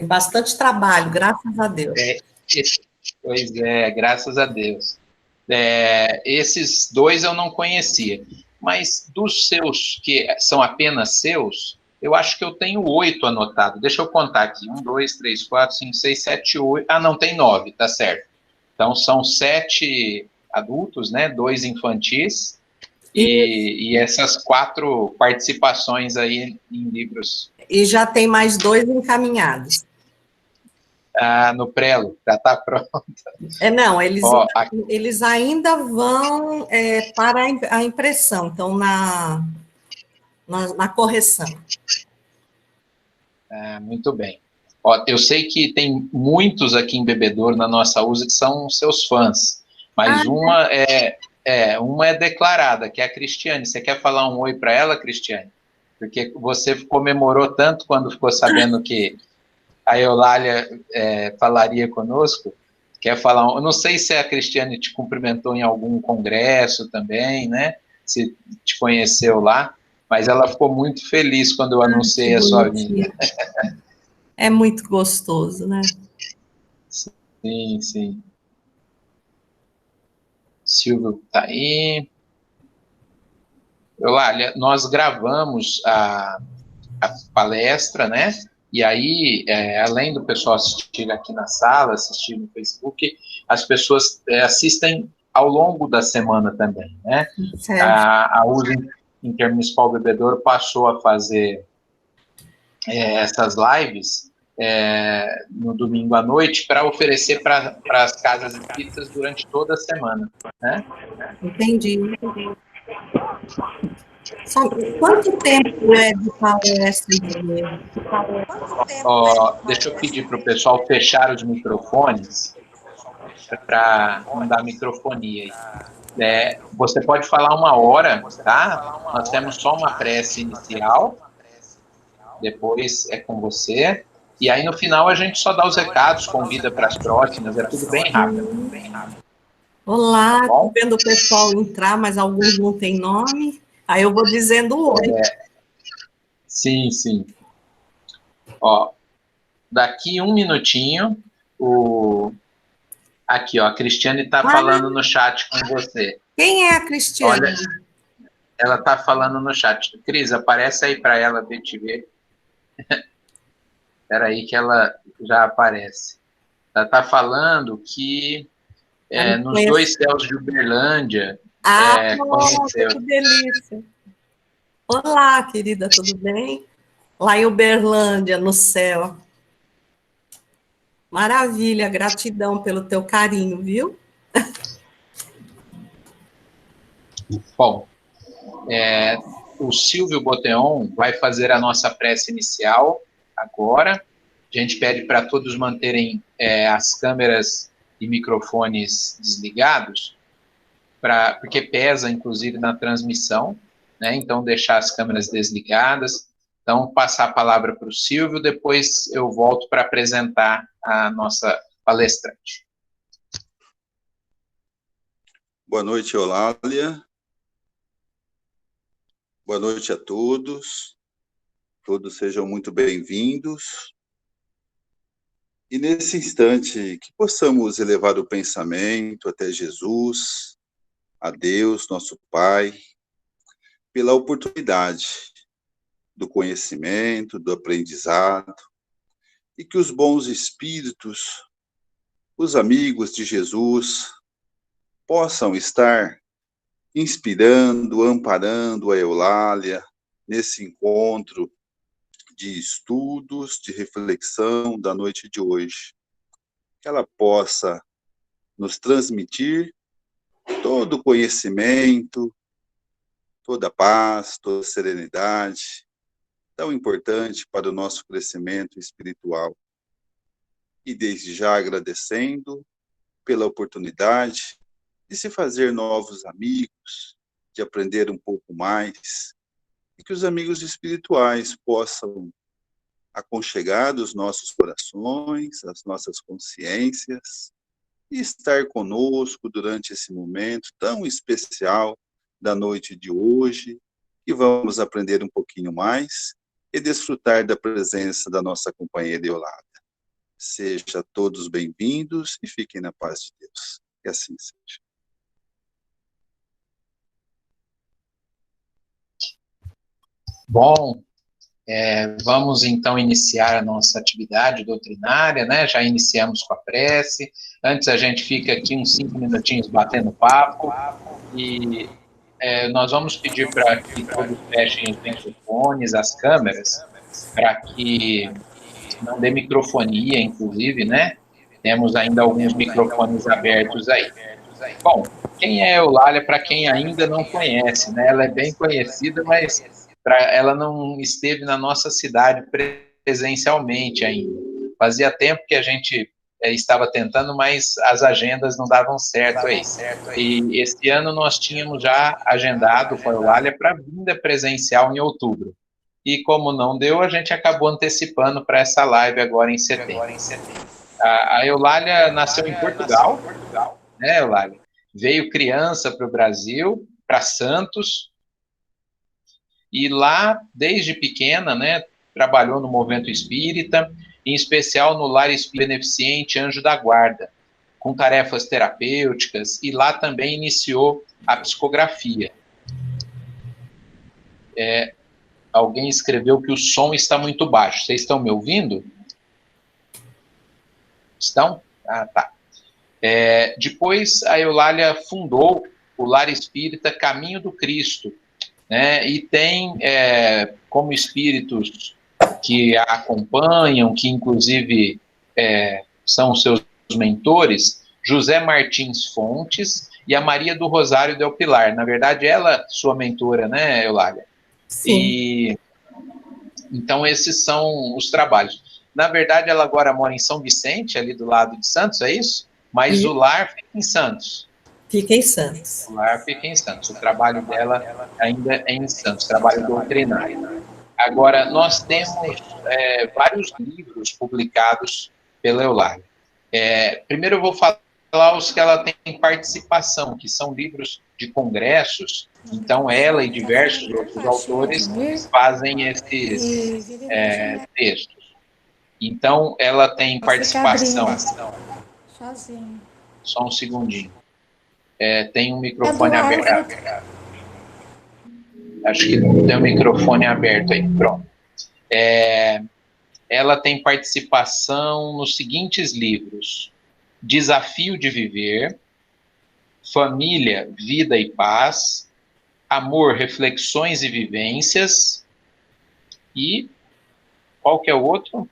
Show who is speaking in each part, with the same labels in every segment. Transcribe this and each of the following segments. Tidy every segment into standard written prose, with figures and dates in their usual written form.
Speaker 1: Tem bastante trabalho, graças a Deus.
Speaker 2: Pois é, graças a Deus. Esses dois eu não conhecia, mas dos seus, que são apenas seus, eu acho que eu tenho 8 anotados. Deixa eu contar aqui. 1, 2, 3, 4, 5, 6, 7, 8. Ah, não, tem 9, tá certo. Então, são 7 adultos, né? 2 infantis e essas 4 participações aí em livros.
Speaker 1: E já tem mais 2 encaminhados.
Speaker 2: No Prelo, já está pronto.
Speaker 1: Não, eles ainda vão para a impressão, então na correção.
Speaker 2: Muito bem. Eu sei que tem muitos aqui em Bebedouro, na nossa USA, que são seus fãs, mas uma é declarada, que é a Cristiane. Você quer falar um oi para ela, Cristiane? Porque você comemorou tanto quando ficou sabendo que a Eulália falaria conosco. Quer falar? Eu não sei se a Cristiane te cumprimentou em algum congresso também, né? Se te conheceu lá, mas ela ficou muito feliz quando eu anunciei a sua vinda.
Speaker 1: É muito gostoso, né?
Speaker 2: Sim, sim. Silvio está aí. Eulália, nós gravamos a palestra, né? E aí, além do pessoal assistir aqui na sala, assistir no Facebook, as pessoas assistem ao longo da semana também, né? A USA Intermunicipal Bebedouro passou a fazer essas lives no domingo à noite para oferecer para as casas espíritas durante toda a semana, né?
Speaker 1: Entendi. Quanto tempo é de palestra?
Speaker 2: Deixa eu pedir para o pessoal fechar os microfones para não dar microfonia aí. Você pode falar 1 hora, tá? Nós temos só uma prece inicial, depois é com você, e aí no final a gente só dá os recados, convida para as próximas, é tudo bem rápido.
Speaker 1: Olá, estou vendo o pessoal entrar, mas alguns não têm nome, aí eu vou dizendo oi.
Speaker 2: Sim, sim. Daqui 1 minutinho, aqui, a Cristiane está falando no chat com você.
Speaker 1: Quem é a Cristiane?
Speaker 2: Olha, ela está falando no chat. Cris, aparece aí para ela te ver. Espera aí que ela já aparece. Ela está falando que nos 2 céus de Uberlândia conheceu.
Speaker 1: Que delícia. Olá, querida, tudo bem? Lá em Uberlândia, no céu. Maravilha, gratidão pelo teu carinho, viu?
Speaker 2: Bom, o Silvio Boteon vai fazer a nossa prece inicial agora. A gente pede para todos manterem as câmeras e microfones desligados, porque pesa, inclusive, na transmissão, né? Então, deixar as câmeras desligadas. Então, passar a palavra para o Silvio, depois eu volto para apresentar a nossa palestrante.
Speaker 3: Boa noite, Eulália. Boa noite a todos. Todos sejam muito bem-vindos. E nesse instante, que possamos elevar o pensamento até Jesus, a Deus, nosso Pai, pela oportunidade do conhecimento, do aprendizado, e que os bons espíritos, os amigos de Jesus, possam estar inspirando, amparando a Eulália nesse encontro de estudos, de reflexão da noite de hoje. Que ela possa nos transmitir todo o conhecimento, toda a paz, toda a serenidade, tão importante para o nosso crescimento espiritual. E desde já agradecendo pela oportunidade de se fazer novos amigos, de aprender um pouco mais, e que os amigos espirituais possam aconchegar os nossos corações, as nossas consciências, e estar conosco durante esse momento tão especial da noite de hoje, e vamos aprender um pouquinho mais e desfrutar da presença da nossa companheira Eulália. Sejam todos bem-vindos e fiquem na paz de Deus. Que assim seja.
Speaker 2: Bom, vamos então iniciar a nossa atividade doutrinária, né? Já iniciamos com a prece. Antes a gente fica aqui uns 5 minutinhos batendo papo e nós vamos pedir para que todos fechem os microfones, as câmeras, para que não dê microfonia, inclusive, né? Temos ainda alguns microfones abertos aí. Bom, quem é a Eulália, para quem ainda não conhece, né? Ela é bem conhecida, mas ela não esteve na nossa cidade presencialmente ainda. Fazia tempo que a gente estava tentando, mas as agendas não davam certo aí. E esse ano nós tínhamos já agendado com a Eulália para vinda presencial em outubro. E como não deu, a gente acabou antecipando para essa live agora em setembro. A Eulália nasceu em Portugal, né, Eulália? Veio criança para o Brasil, para Santos, e lá, desde pequena, né, trabalhou no movimento espírita, em especial no Lar Espírita Beneficente Anjo da Guarda, com tarefas terapêuticas, e lá também iniciou a psicografia. Alguém escreveu que o som está muito baixo. Vocês estão me ouvindo? Estão? Ah, tá. Depois, a Eulália fundou o Lar Espírita Caminho do Cristo, né? E tem como espíritos que a acompanham, que inclusive são seus mentores, José Martins Fontes e a Maria do Rosário del Pilar. Na verdade, ela, sua mentora, né, Eulália?
Speaker 1: Sim.
Speaker 2: E então esses são os trabalhos. Na verdade, ela agora mora em São Vicente, ali do lado de Santos, é isso? Mas o lar fica em Santos.
Speaker 1: Fica em Santos.
Speaker 2: O lar fica em Santos. O trabalho dela ainda é em Santos, trabalho doutrinário. Agora, nós temos vários livros publicados pela Eulália. Primeiro eu vou falar os que ela tem participação, que são livros de congressos. Então, ela e diversos outros autores fazem esses textos. Então, ela tem participação.
Speaker 4: Sozinho.
Speaker 2: Só um segundinho. Tem um microfone aberto. Acho que tem um microfone aberto aí. Pronto. Ela tem participação nos seguintes livros: Desafio de Viver, Família, Vida e Paz, Amor, Reflexões e Vivências, e qual que é o outro?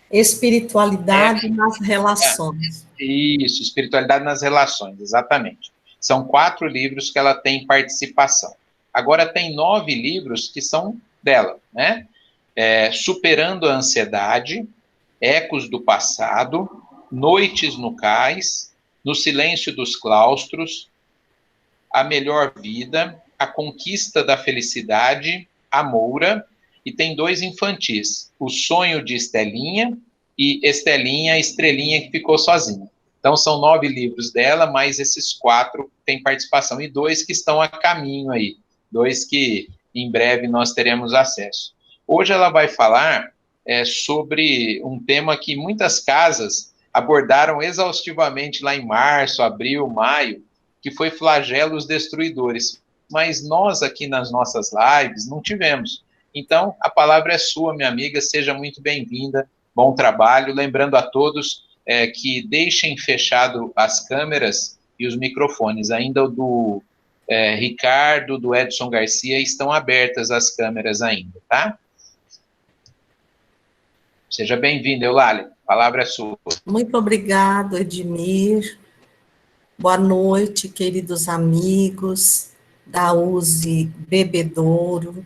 Speaker 1: Espiritualidade nas relações.
Speaker 2: Isso, Espiritualidade nas Relações, exatamente. São 4 livros que ela tem participação. Agora tem 9 livros que são dela, né? Superando a Ansiedade, Ecos do Passado, Noites no Cais, No Silêncio dos Claustros, A Melhor Vida, A Conquista da Felicidade, A Moura, e tem 2 infantis, O Sonho de Estelinha e Estelinha, Estrelinha que Ficou Sozinha. Então são 9 livros dela, mais esses 4 têm participação, e 2 que estão a caminho aí, 2 que em breve nós teremos acesso. Hoje ela vai falar sobre um tema que muitas casas abordaram exaustivamente lá em março, abril, maio, que foi flagelos destruidores. Mas nós aqui nas nossas lives não tivemos. Então, a palavra é sua, minha amiga, seja muito bem-vinda, bom trabalho. Lembrando a todos que deixem fechado as câmeras e os microfones. Ainda o do Ricardo, do Edson Garcia, estão abertas as câmeras ainda, tá? Seja bem-vindo, Eulália. A palavra é sua.
Speaker 1: Muito obrigado, Edmir. Boa noite, queridos amigos da USE Bebedouro.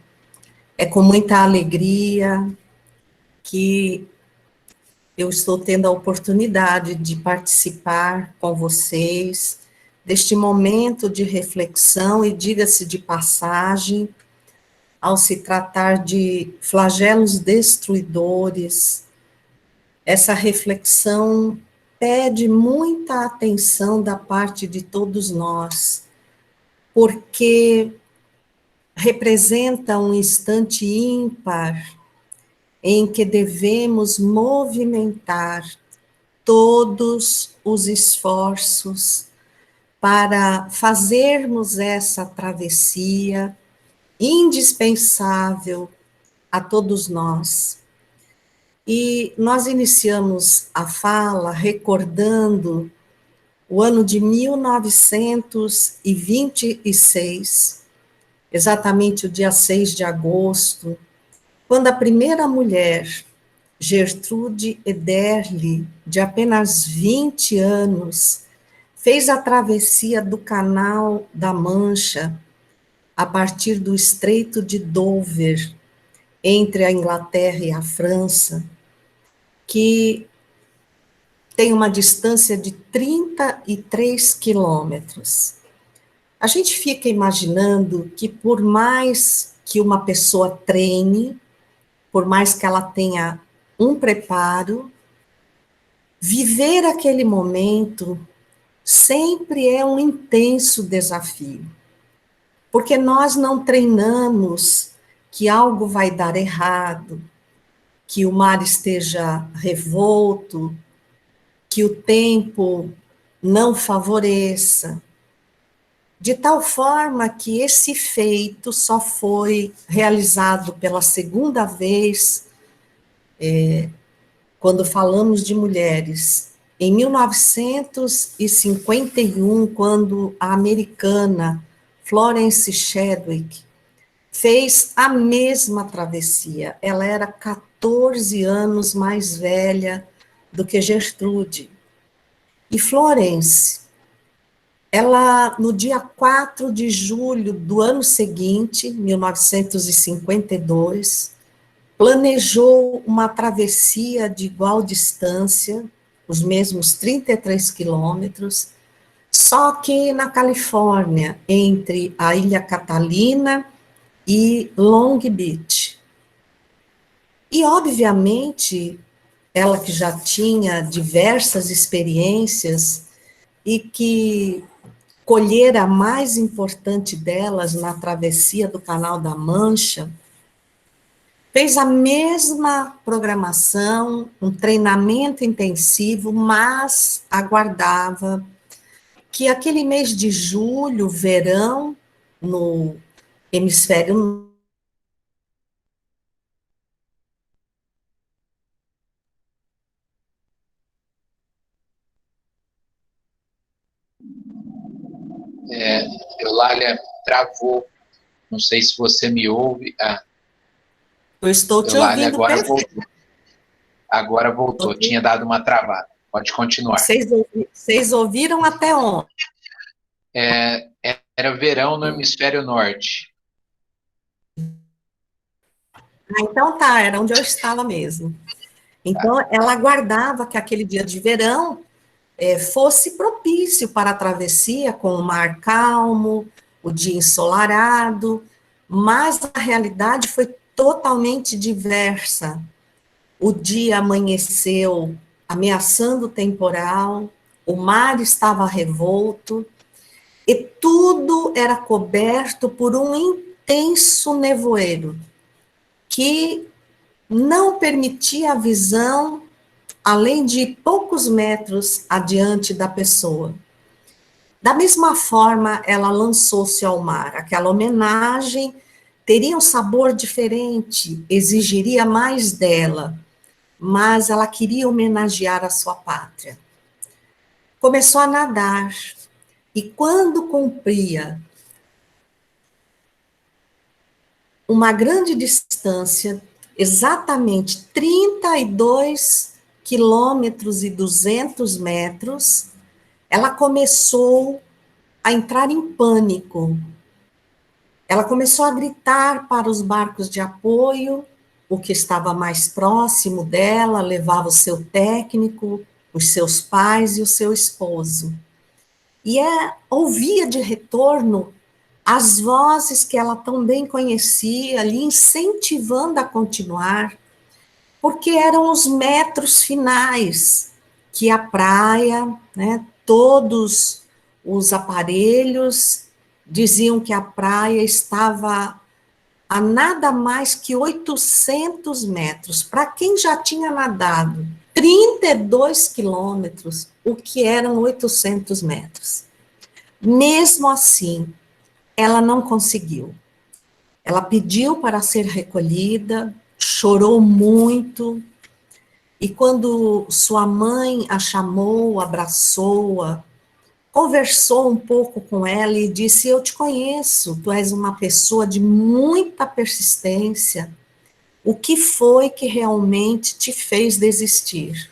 Speaker 1: É com muita alegria que eu estou tendo a oportunidade de participar com vocês deste momento de reflexão, e diga-se de passagem, ao se tratar de flagelos destruidores, essa reflexão pede muita atenção da parte de todos nós, porque representa um instante ímpar em que devemos movimentar todos os esforços para fazermos essa travessia indispensável a todos nós. E nós iniciamos a fala recordando o ano de 1926, exatamente o dia 6 de agosto, quando a primeira mulher, Gertrude Ederle, de apenas 20 anos, fez a travessia do Canal da Mancha a partir do Estreito de Dover, entre a Inglaterra e a França, que tem uma distância de 33 quilômetros. A gente fica imaginando que por mais que uma pessoa treine, por mais que ela tenha um preparo, viver aquele momento sempre é um intenso desafio, porque nós não treinamos que algo vai dar errado, que o mar esteja revolto, que o tempo não favoreça, de tal forma que esse feito só foi realizado pela segunda vez, quando falamos de mulheres, em 1951, quando a americana Florence Chadwick fez a mesma travessia. Ela era 14 anos mais velha do que Gertrude. E Florence, ela, no dia 4 de julho do ano seguinte, 1952, planejou uma travessia de igual distância, os mesmos 33 quilômetros, só que na Califórnia, entre a Ilha Catalina e Long Beach. E, obviamente, ela que já tinha diversas experiências e que colhera a mais importante delas na travessia do Canal da Mancha, fez a mesma programação, um treinamento intensivo, mas aguardava que aquele mês de julho, verão, no hemisfério
Speaker 2: Eulália travou. Não sei se você me ouve.
Speaker 1: eu estou te
Speaker 2: Eulália
Speaker 1: ouvindo
Speaker 2: agora
Speaker 1: perfeito.
Speaker 2: voltou. Agora voltou.
Speaker 1: Okay.
Speaker 2: Tinha dado uma travada. Pode continuar.
Speaker 1: Vocês ouviram até onde?
Speaker 2: Era verão no hemisfério norte.
Speaker 1: Então tá, era onde eu estava mesmo. Então, ela aguardava que aquele dia de verão fosse propício para a travessia, com o mar calmo, o dia ensolarado, mas a realidade foi totalmente diversa. O dia amanheceu ameaçando o temporal, o mar estava revolto, e tudo era coberto por um intenso nevoeiro, que não permitia a visão além de poucos metros adiante da pessoa. Da mesma forma, ela lançou-se ao mar. Aquela homenagem teria um sabor diferente, exigiria mais dela, mas ela queria homenagear a sua pátria. Começou a nadar, e quando cumpria uma grande distância, exatamente 32 quilômetros e 200 metros, ela começou a entrar em pânico. Ela começou a gritar para os barcos de apoio, o que estava mais próximo dela levava o seu técnico, os seus pais e o seu esposo. E ouvia de retorno as vozes que ela tão bem conhecia, ali incentivando a continuar, porque eram os metros finais que a praia, né, todos os aparelhos diziam que a praia estava a nada mais que 800 metros. Para quem já tinha nadado 32 quilômetros, o que eram 800 metros? Mesmo assim, ela não conseguiu. Ela pediu para ser recolhida, chorou muito, e quando sua mãe a chamou, abraçou-a, conversou um pouco com ela e disse: eu te conheço, tu és uma pessoa de muita persistência, o que foi que realmente te fez desistir?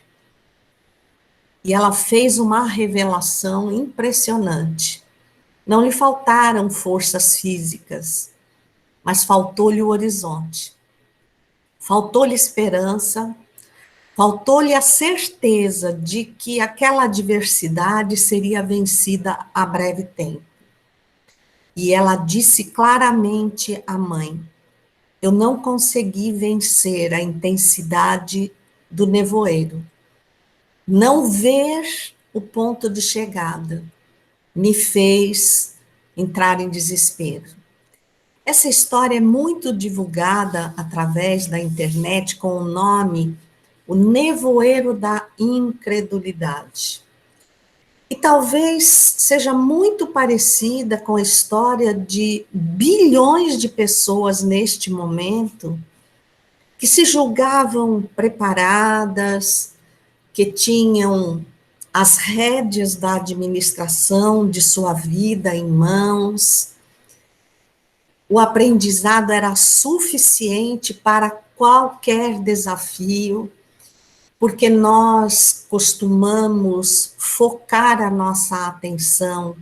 Speaker 1: E ela fez uma revelação impressionante. Não lhe faltaram forças físicas, mas faltou-lhe o horizonte. Faltou-lhe esperança, faltou-lhe a certeza de que aquela adversidade seria vencida a breve tempo. E ela disse claramente à mãe: eu não consegui vencer a intensidade do nevoeiro. Não ver o ponto de chegada me fez entrar em desespero. Essa história é muito divulgada através da internet com o nome O Nevoeiro da Incredulidade. E talvez seja muito parecida com a história de bilhões de pessoas neste momento que se julgavam preparadas, que tinham as rédeas da administração de sua vida em mãos. O aprendizado era suficiente para qualquer desafio, porque nós costumamos focar a nossa atenção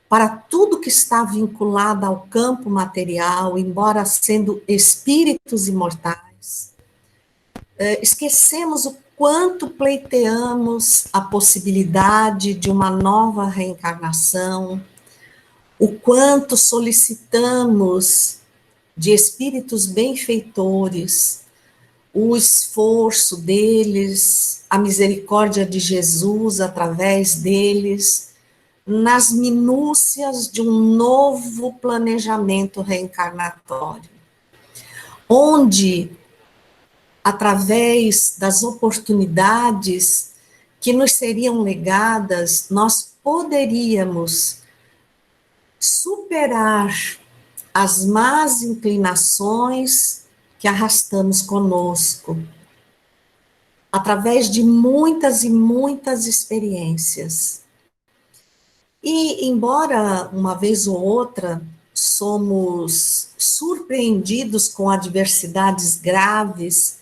Speaker 1: para tudo que está vinculado ao campo material, embora sendo espíritos imortais. Esquecemos o quanto pleiteamos a possibilidade de uma nova reencarnação, o quanto solicitamos de espíritos benfeitores o esforço deles, a misericórdia de Jesus através deles, nas minúcias de um novo planejamento reencarnatório, onde, através das oportunidades que nos seriam legadas, nós poderíamos superar as más inclinações que arrastamos conosco, através de muitas e muitas experiências. E, embora uma vez ou outra somos surpreendidos com adversidades graves,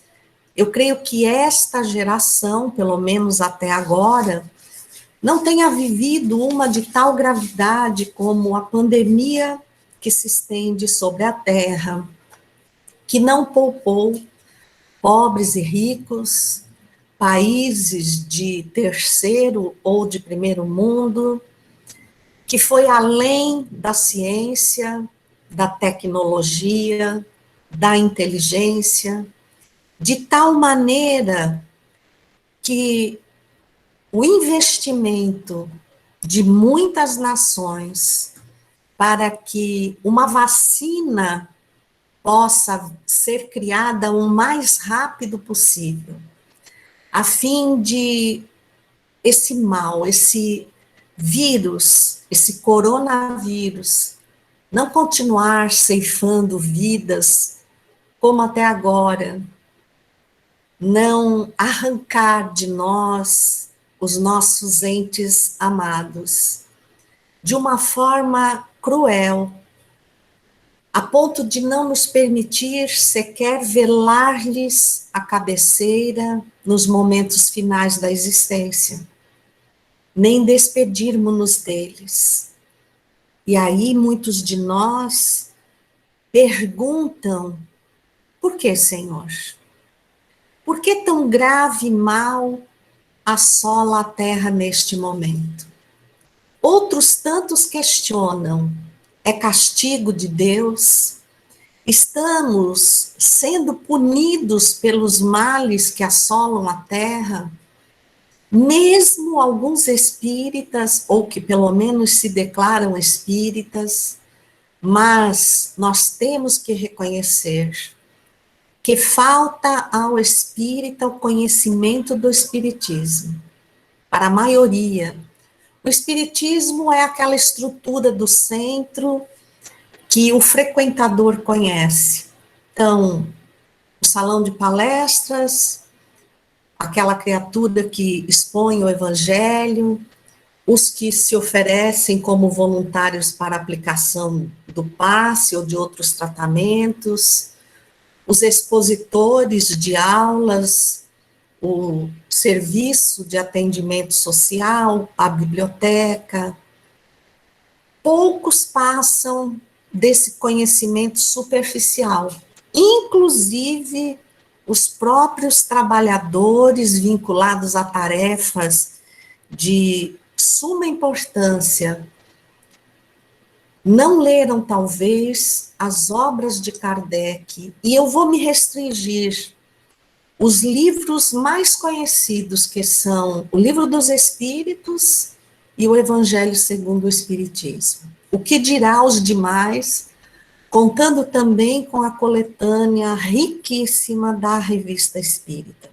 Speaker 1: eu creio que esta geração, pelo menos até agora, não tenha vivido uma de tal gravidade como a pandemia que se estende sobre a Terra, que não poupou pobres e ricos, países de terceiro ou de primeiro mundo, que foi além da ciência, da tecnologia, da inteligência, de tal maneira que o investimento de muitas nações para que uma vacina possa ser criada o mais rápido possível, a fim de esse mal, esse vírus, esse coronavírus, não continuar ceifando vidas como até agora, não arrancar de nós os nossos entes amados, de uma forma cruel, a ponto de não nos permitir sequer velar-lhes a cabeceira nos momentos finais da existência, nem despedirmos-nos deles. E aí muitos de nós perguntam: por que, Senhor? Por que tão grave mal assola a terra neste momento? Outros tantos questionam: é castigo de Deus? Estamos sendo punidos pelos males que assolam a terra? Mesmo alguns espíritas, ou que pelo menos se declaram espíritas, mas nós temos que reconhecer que falta ao espírita o conhecimento do espiritismo. Para a maioria, o espiritismo é aquela estrutura do centro que o frequentador conhece. Então, o salão de palestras, aquela criatura que expõe o evangelho, os que se oferecem como voluntários para aplicação do passe ou de outros tratamentos, os expositores de aulas, o serviço de atendimento social, a biblioteca. Poucos passam desse conhecimento superficial, inclusive os próprios trabalhadores vinculados a tarefas de suma importância não leram, talvez, as obras de Kardec, e eu vou me restringir os livros mais conhecidos, que são o Livro dos Espíritos e o Evangelho segundo o Espiritismo. O que dirá os demais, contando também com a coletânea riquíssima da Revista Espírita.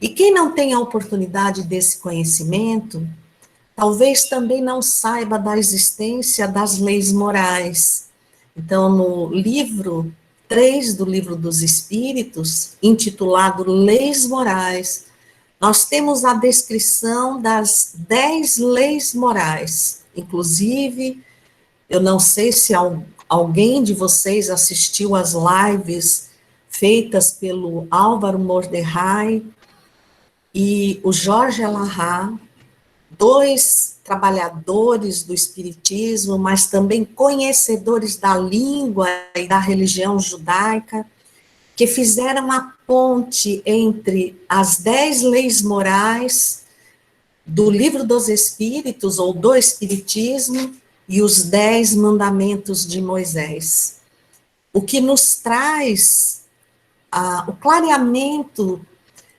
Speaker 1: E quem não tem a oportunidade desse conhecimento, talvez também não saiba da existência das leis morais. Então, no livro 3 do Livro dos Espíritos, intitulado Leis Morais, nós temos a descrição das 10 leis morais. Inclusive, eu não sei se alguém de vocês assistiu às lives feitas pelo Álvaro Mordecai e o Jorge Alahá, 2 trabalhadores do espiritismo, mas também conhecedores da língua e da religião judaica, que fizeram a ponte entre as 10 leis morais do Livro dos Espíritos, ou do Espiritismo, e os 10 mandamentos de Moisés. O que nos traz o clareamento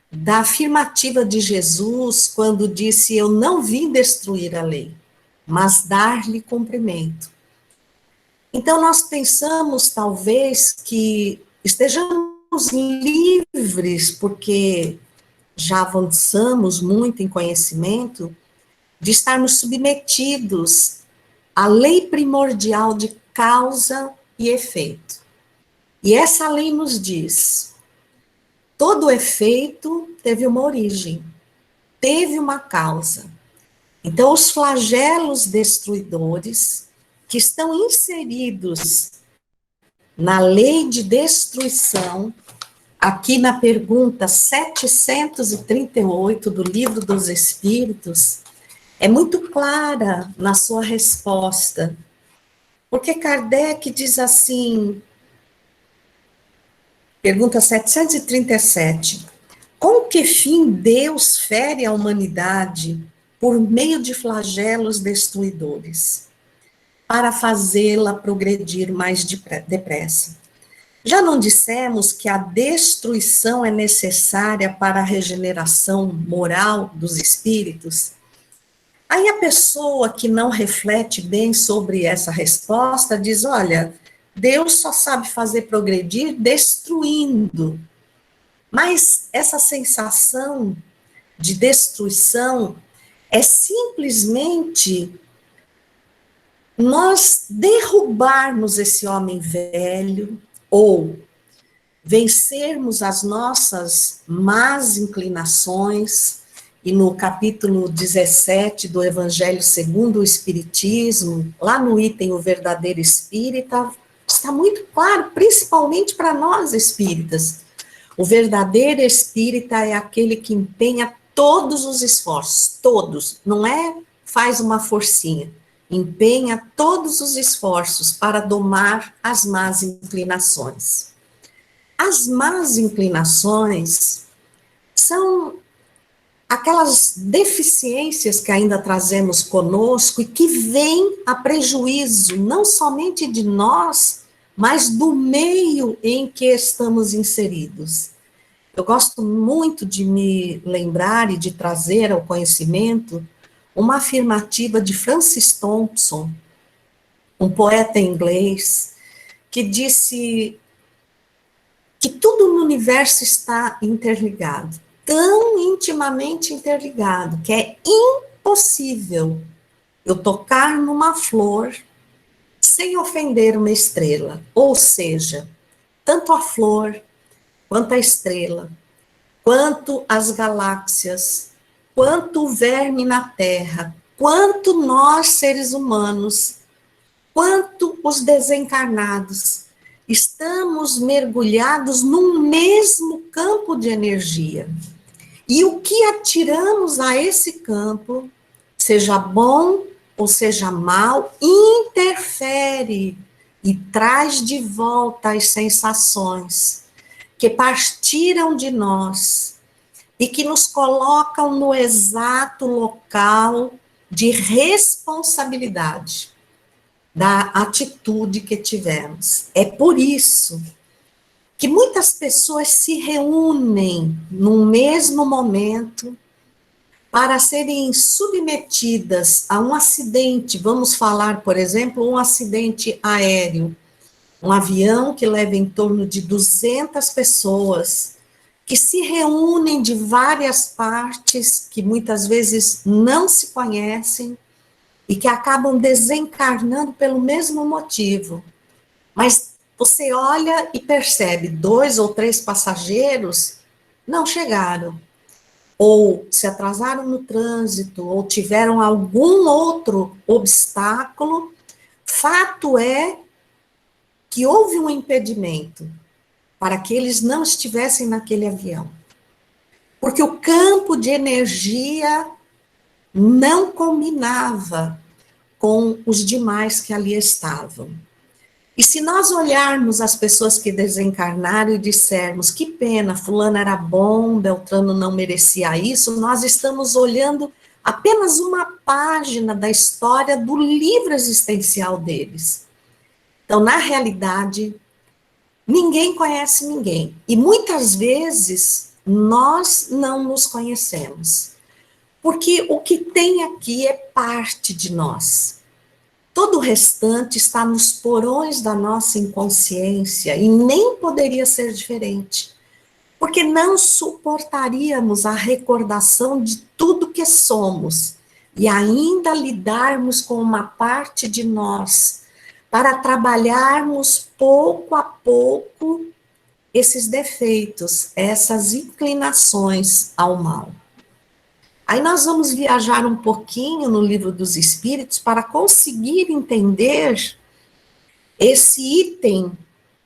Speaker 1: da afirmativa de Jesus, quando disse: eu não vim destruir a lei, mas dar-lhe cumprimento. Então, nós pensamos, talvez, que estejamos livres, porque já avançamos muito em conhecimento, de estarmos submetidos à lei primordial de causa e efeito. E essa lei nos diz: todo efeito teve uma origem, teve uma causa. Então, os flagelos destruidores, que estão inseridos na lei de destruição, aqui na pergunta 738 do Livro dos Espíritos, é muito clara na sua resposta, porque Kardec diz assim, pergunta 737, com que fim Deus fere a humanidade por meio de flagelos destruidores, para fazê-la progredir mais depressa? Já não dissemos que a destruição é necessária para a regeneração moral dos espíritos? Aí a pessoa que não reflete bem sobre essa resposta diz: olha, Deus só sabe fazer progredir destruindo. Mas essa sensação de destruição é simplesmente nós derrubarmos esse homem velho, ou vencermos as nossas más inclinações. E no capítulo 17 do Evangelho segundo o Espiritismo, lá no item O Verdadeiro Espírita, está muito claro, principalmente para nós espíritas. O verdadeiro espírita é aquele que empenha todos os esforços, todos, não é faz uma forcinha, empenha todos os esforços para domar as más inclinações. As más inclinações são aquelas deficiências que ainda trazemos conosco e que vêm a prejuízo não somente de nós, mas do meio em que estamos inseridos. Eu gosto muito de me lembrar e de trazer ao conhecimento uma afirmativa de Francis Thompson, um poeta inglês, que disse que tudo no universo está interligado, tão intimamente interligado, que é impossível eu tocar numa flor sem ofender uma estrela. Ou seja, tanto a flor, quanto a estrela, quanto as galáxias, quanto o verme na Terra, quanto nós, seres humanos, quanto os desencarnados, estamos mergulhados num mesmo campo de energia. E o que atiramos a esse campo, seja bom ou seja mal, interfere e traz de volta as sensações que partiram de nós e que nos colocam no exato local de responsabilidade da atitude que tivemos. É por isso que muitas pessoas se reúnem num mesmo momento para serem submetidas a um acidente. Vamos falar, por exemplo, um acidente aéreo, um avião que leva em torno de 200 pessoas, que se reúnem de várias partes, que muitas vezes não se conhecem, e que acabam desencarnando pelo mesmo motivo. Mas você olha e percebe, 2 ou 3 passageiros não chegaram, ou se atrasaram no trânsito, ou tiveram algum outro obstáculo. Fato é que houve um impedimento para que eles não estivessem naquele avião. Porque o campo de energia não combinava com os demais que ali estavam. E se nós olharmos as pessoas que desencarnaram e dissermos que pena, fulano era bom, Beltrano não merecia isso, nós estamos olhando apenas uma página da história do livro existencial deles. Então, na realidade, ninguém conhece ninguém. E muitas vezes nós não nos conhecemos. Porque o que tem aqui é parte de nós. Todo o restante está nos porões da nossa inconsciência e nem poderia ser diferente. Porque não suportaríamos a recordação de tudo que somos e ainda lidarmos com uma parte de nós para trabalharmos pouco a pouco esses defeitos, essas inclinações ao mal. Aí nós vamos viajar um pouquinho no Livro dos Espíritos para conseguir entender esse item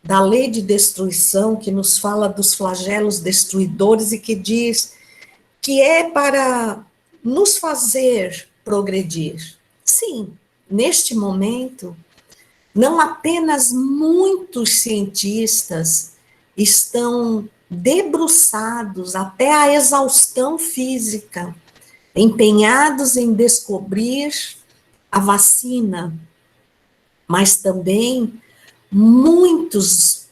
Speaker 1: da lei de destruição que nos fala dos flagelos destruidores e que diz que é para nos fazer progredir. Sim, neste momento, não apenas muitos cientistas estão debruçados até a exaustão física, empenhados em descobrir a vacina, mas também muitos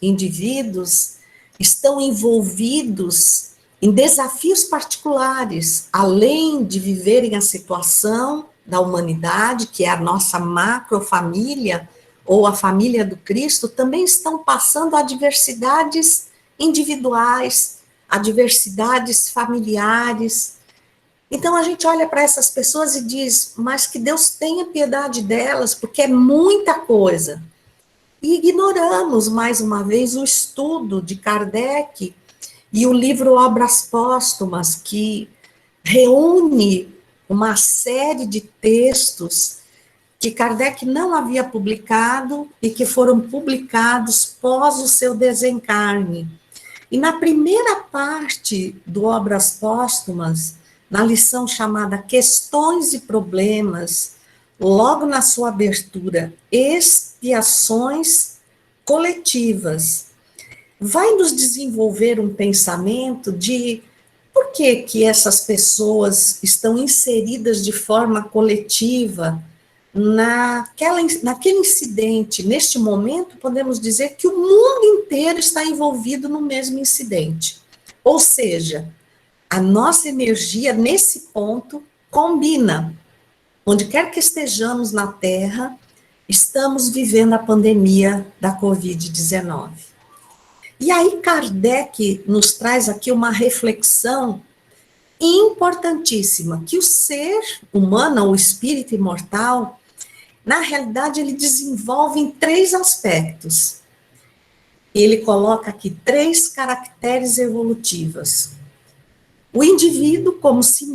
Speaker 1: indivíduos estão envolvidos em desafios particulares, além de viverem a situação da humanidade, que é a nossa macrofamília, ou a família do Cristo, também estão passando adversidades individuais, adversidades familiares. Então a gente olha para essas pessoas e diz, mas que Deus tenha piedade delas, porque é muita coisa. E ignoramos, mais uma vez, o estudo de Kardec e o livro Obras Póstumas, que reúne uma série de textos que Kardec não havia publicado e que foram publicados pós o seu desencarne. E na primeira parte do Obras Póstumas, na lição chamada Questões e Problemas, logo na sua abertura, Expiações Coletivas, vai nos desenvolver um pensamento de por que essas pessoas estão inseridas de forma coletiva naquele incidente. Neste momento, podemos dizer que o mundo inteiro está envolvido no mesmo incidente. Ou seja, a nossa energia, nesse ponto, combina. onde quer que estejamos na Terra, estamos vivendo a pandemia da Covid-19. E aí Kardec nos traz aqui uma reflexão importantíssima, que o ser humano, o espírito imortal, na realidade ele desenvolve em 3 aspectos. Ele coloca aqui 3 caracteres evolutivas. O indivíduo como si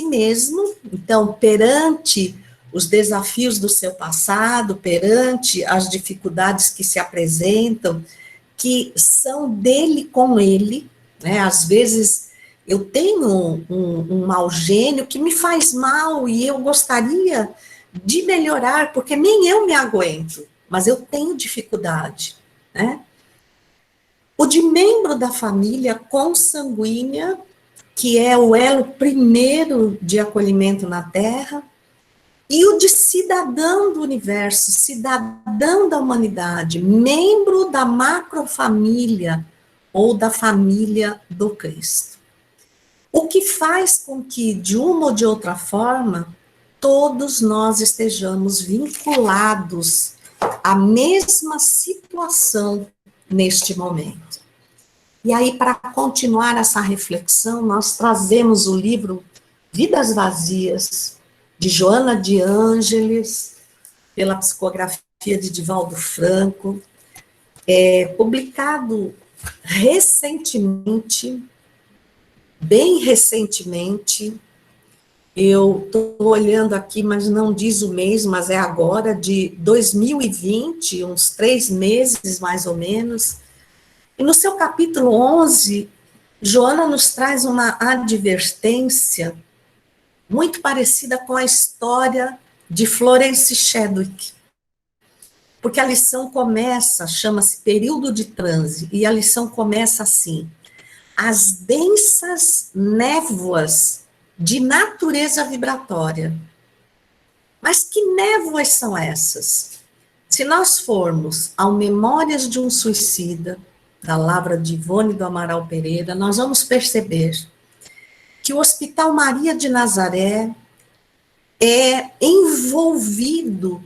Speaker 1: mesmo, então, perante os desafios do seu passado, perante as dificuldades que se apresentam, que são dele com ele, né? Às vezes eu tenho um mau gênio que me faz mal e eu gostaria de melhorar, porque nem eu me aguento, mas eu tenho dificuldade, né? O de membro da família consanguínea, que é o elo primeiro de acolhimento na Terra, e o de cidadão do universo, cidadão da humanidade, membro da macrofamília ou da família do Cristo. O que faz com que, de uma ou de outra forma, todos nós estejamos vinculados à mesma situação neste momento. E aí, para continuar essa reflexão, nós trazemos o livro Vidas Vazias, de Joana de Ângeles, pela psicografia de Divaldo Franco, publicado recentemente, bem recentemente. Eu estou olhando aqui, mas não diz o mês, mas é agora, de 2020, uns 3 meses mais ou menos. E no seu capítulo 11, Joana nos traz uma advertência muito parecida com a história de Florence Chadwick. Porque a lição começa, chama-se Período de Transe, e a lição começa assim: as densas névoas de natureza vibratória. Mas que névoas são essas? Se nós formos ao Memórias de um Suicida, da Lavra de Ivone do Amaral Pereira, nós vamos perceber que o Hospital Maria de Nazaré é envolvido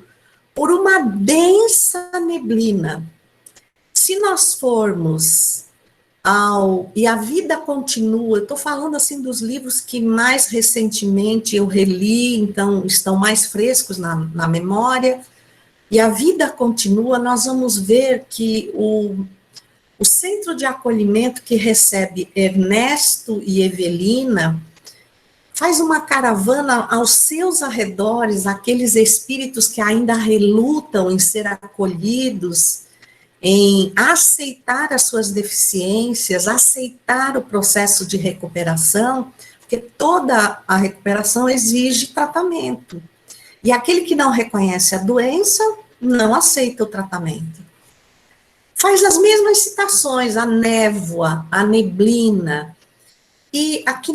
Speaker 1: por uma densa neblina. Se nós formos E a Vida Continua, eu estou falando assim dos livros que mais recentemente eu reli, então estão mais frescos na memória, e A Vida Continua, nós vamos ver que o centro de acolhimento que recebe Ernesto e Evelina faz uma caravana aos seus arredores, aqueles espíritos que ainda relutam em ser acolhidos, em aceitar as suas deficiências, aceitar o processo de recuperação, porque toda a recuperação exige tratamento. E aquele que não reconhece a doença, não aceita o tratamento. Faz as mesmas citações, a névoa, a neblina. E a que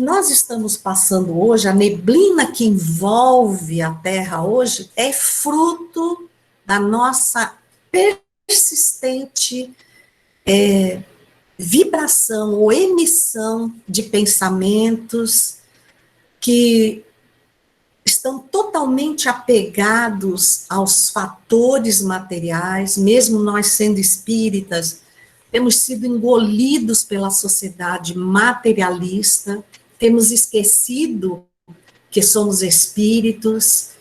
Speaker 1: nós estamos passando hoje, a neblina que envolve a Terra hoje, é fruto da nossa persistente vibração ou emissão de pensamentos que estão totalmente apegados aos fatores materiais, mesmo nós sendo espíritas, temos sido engolidos pela sociedade materialista, temos esquecido que somos espíritos,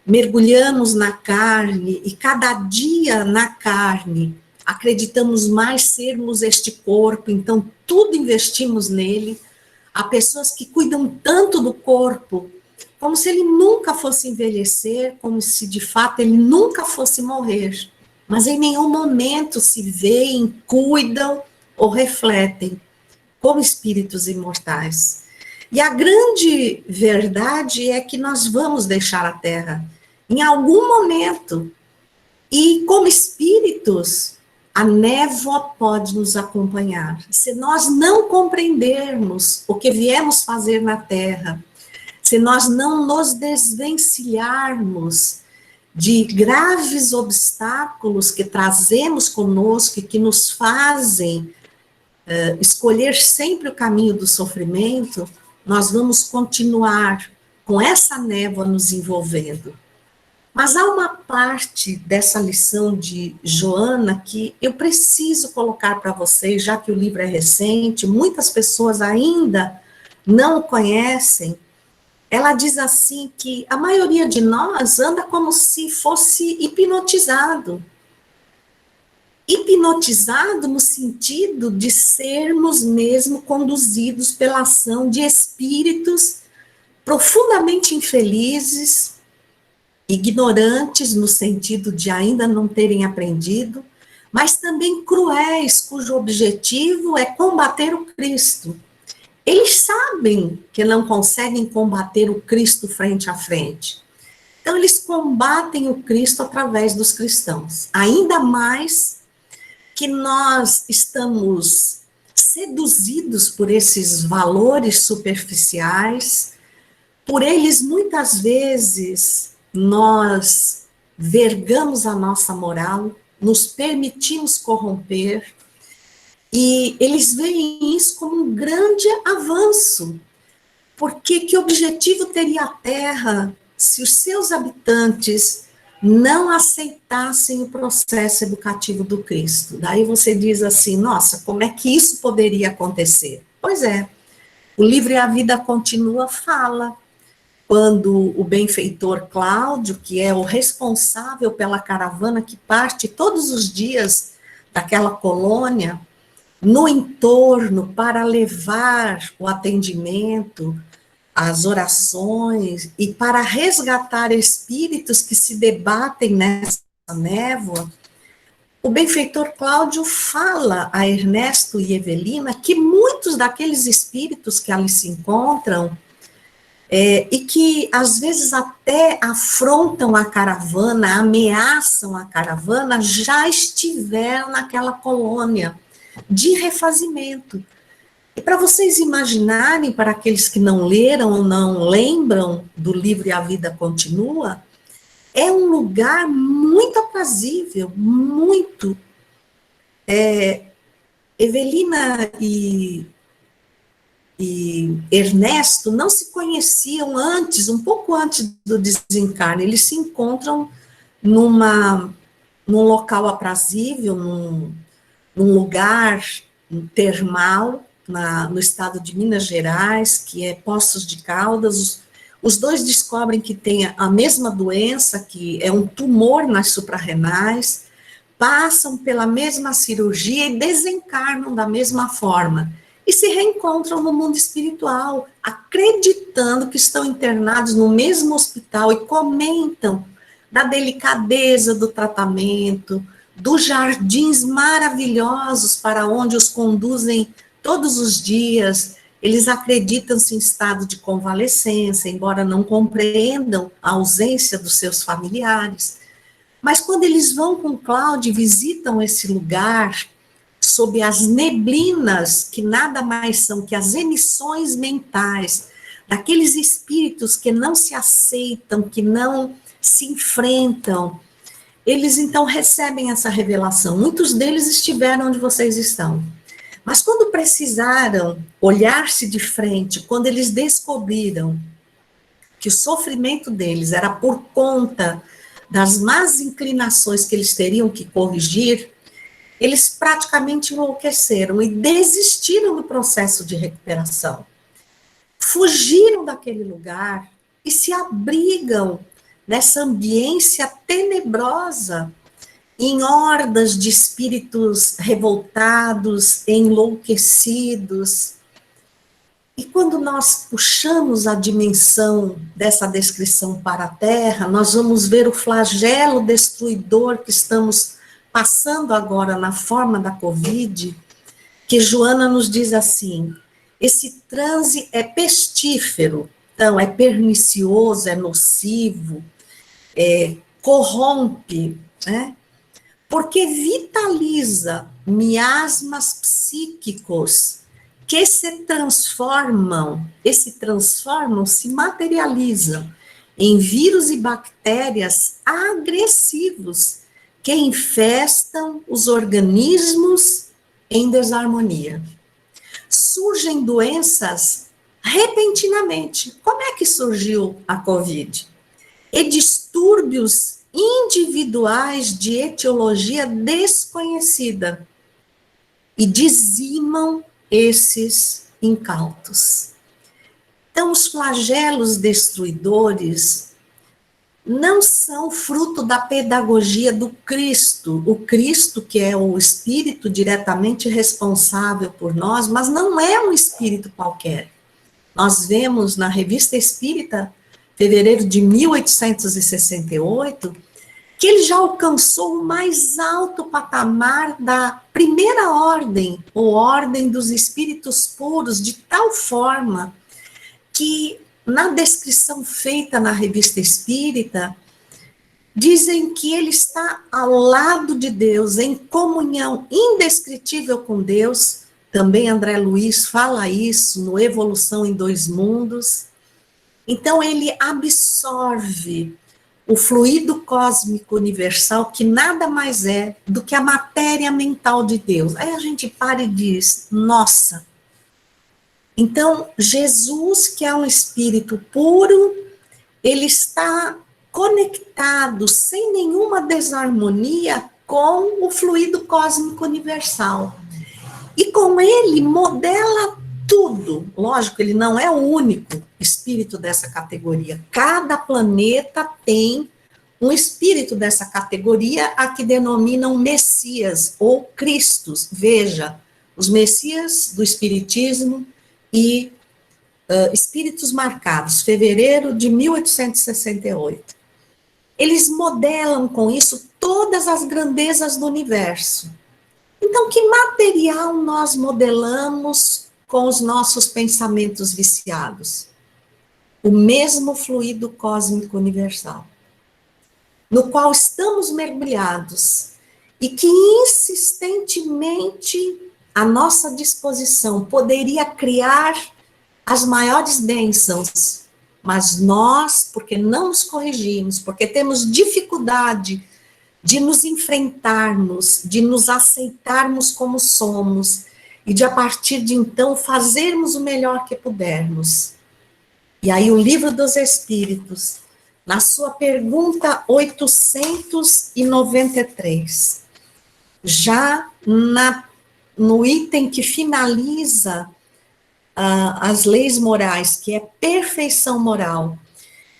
Speaker 1: mergulhamos na carne, e cada dia na carne, acreditamos mais sermos este corpo, então tudo investimos nele. Há pessoas que cuidam tanto do corpo, como se ele nunca fosse envelhecer, como se de fato ele nunca fosse morrer, mas em nenhum momento se veem, cuidam ou refletem como espíritos imortais. E a grande verdade é que nós vamos deixar a Terra em algum momento, e como espíritos, a névoa pode nos acompanhar. Se nós não compreendermos o que viemos fazer na Terra, se nós não nos desvencilharmos de graves obstáculos que trazemos conosco e que nos fazem escolher sempre o caminho do sofrimento, nós vamos continuar com essa névoa nos envolvendo. Mas há uma parte dessa lição de Joana que eu preciso colocar para vocês, já que o livro é recente, muitas pessoas ainda não o conhecem. Ela diz assim que a maioria de nós anda como se fosse hipnotizado. Hipnotizado no sentido de sermos mesmo conduzidos pela ação de espíritos profundamente infelizes, ignorantes no sentido de ainda não terem aprendido, mas também cruéis, cujo objetivo é combater o Cristo. Eles sabem que não conseguem combater o Cristo frente a frente. Então, eles combatem o Cristo através dos cristãos. Ainda mais que nós estamos seduzidos por esses valores superficiais, por eles muitas vezes nós vergamos a nossa moral, nos permitimos corromper, e eles veem isso como um grande avanço, porque que objetivo teria a Terra se os seus habitantes não aceitassem o processo educativo do Cristo? Daí você diz assim, nossa, como é que isso poderia acontecer? Pois é, o livro E a Vida Continua fala, quando o benfeitor Cláudio, que é o responsável pela caravana que parte todos os dias daquela colônia, no entorno, para levar o atendimento, as orações, e para resgatar espíritos que se debatem nessa névoa, o benfeitor Cláudio fala a Ernesto e Evelina que muitos daqueles espíritos que ali se encontram, e que às vezes até afrontam a caravana, ameaçam a caravana, já estiveram naquela colônia de refazimento. E para vocês imaginarem, para aqueles que não leram ou não lembram do livro E a Vida Continua, é um lugar muito aprazível, muito. Evelina e Ernesto não se conheciam antes, um pouco antes do desencarne. Eles se encontram num local aprazível, num lugar termal, no estado de Minas Gerais, que é Poços de Caldas. Os dois descobrem que têm a mesma doença, que é um tumor nas suprarrenais, passam pela mesma cirurgia e desencarnam da mesma forma. E se reencontram no mundo espiritual, acreditando que estão internados no mesmo hospital e comentam da delicadeza do tratamento, dos jardins maravilhosos para onde os conduzem todos os dias. Eles acreditam-se em estado de convalescência, embora não compreendam a ausência dos seus familiares. Mas quando eles vão com Cláudio e visitam esse lugar, sob as neblinas, que nada mais são que as emissões mentais, daqueles espíritos que não se aceitam, que não se enfrentam, eles então recebem essa revelação. Muitos deles estiveram onde vocês estão. Mas quando precisaram olhar-se de frente, quando eles descobriram que o sofrimento deles era por conta das más inclinações que eles teriam que corrigir, eles praticamente enlouqueceram e desistiram do processo de recuperação. Fugiram daquele lugar e se abrigam nessa ambiência tenebrosa, em hordas de espíritos revoltados, enlouquecidos. E quando nós puxamos a dimensão dessa descrição para a Terra, nós vamos ver o flagelo destruidor que estamos passando agora na forma da Covid, que Joana nos diz assim, esse transe é pestífero, então é pernicioso, é nocivo, corrompe, né? Porque vitaliza miasmas psíquicos que se materializam em vírus e bactérias agressivos que infestam os organismos em desarmonia. Surgem doenças repentinamente. Como é que surgiu a Covid? E distúrbios individuais de etiologia desconhecida e dizimam esses incautos. Então, os flagelos destruidores não são fruto da pedagogia do Cristo, o Cristo que é o Espírito diretamente responsável por nós, mas não é um Espírito qualquer. Nós vemos na Revista Espírita, fevereiro de 1868, que ele já alcançou o mais alto patamar da primeira ordem, ou ordem dos espíritos puros, de tal forma que, na descrição feita na Revista Espírita, dizem que ele está ao lado de Deus, em comunhão indescritível com Deus. Também André Luiz fala isso no Evolução em Dois Mundos. Então, ele absorve o fluido cósmico universal, que nada mais é do que a matéria mental de Deus. Aí a gente para e diz, nossa. Então, Jesus, que é um espírito puro, ele está conectado, sem nenhuma desarmonia, com o fluido cósmico universal. E com ele modela tudo. Lógico, ele não é o único espírito dessa categoria. Cada planeta tem um espírito dessa categoria, a que denominam Messias ou Cristos. Veja, os Messias do Espiritismo e Espíritos Marcados, fevereiro de 1868. Eles modelam com isso todas as grandezas do universo. Então, que material nós modelamos com os nossos pensamentos viciados? O mesmo fluido cósmico universal, no qual estamos mergulhados e que insistentemente à nossa disposição poderia criar as maiores bênçãos, mas nós, porque não nos corrigimos, porque temos dificuldade de nos enfrentarmos, de nos aceitarmos como somos, e de, a partir de então, fazermos o melhor que pudermos. E aí o Livro dos Espíritos, na sua pergunta 893, já no item que finaliza as leis morais, que é perfeição moral,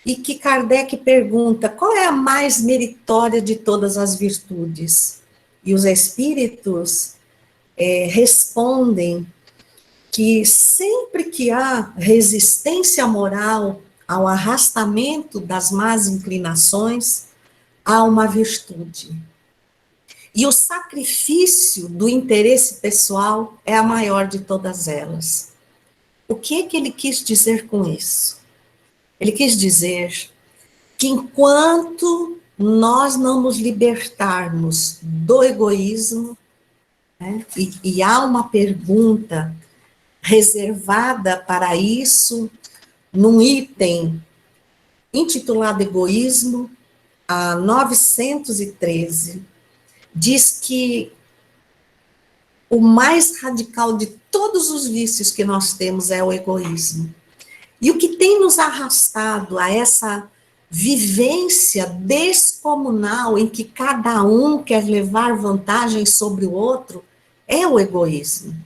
Speaker 1: e que Kardec pergunta, qual é a mais meritória de todas as virtudes? E os espíritos respondem que sempre que há resistência moral ao arrastamento das más inclinações, há uma virtude. E o sacrifício do interesse pessoal é a maior de todas elas. O que é que ele quis dizer com isso? Ele quis dizer que enquanto nós não nos libertarmos do egoísmo, né, e há uma pergunta reservada para isso, num item intitulado Egoísmo, a 913, diz que o mais radical de todos os vícios que nós temos é o egoísmo. E o que tem nos arrastado a essa vivência descomunal em que cada um quer levar vantagem sobre o outro é o egoísmo.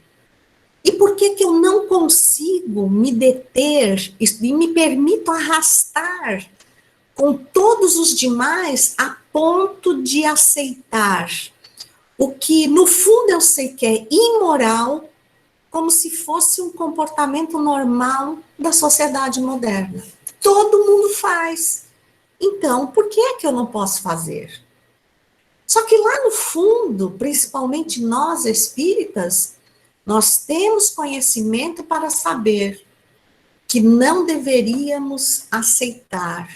Speaker 1: E por que eu não consigo me deter e me permito arrastar com todos os demais a ponto de aceitar o que, no fundo, eu sei que é imoral, como se fosse um comportamento normal da sociedade moderna? Todo mundo faz. Então, por que é que eu não posso fazer? Só que lá no fundo, principalmente nós espíritas, nós temos conhecimento para saber que não deveríamos aceitar,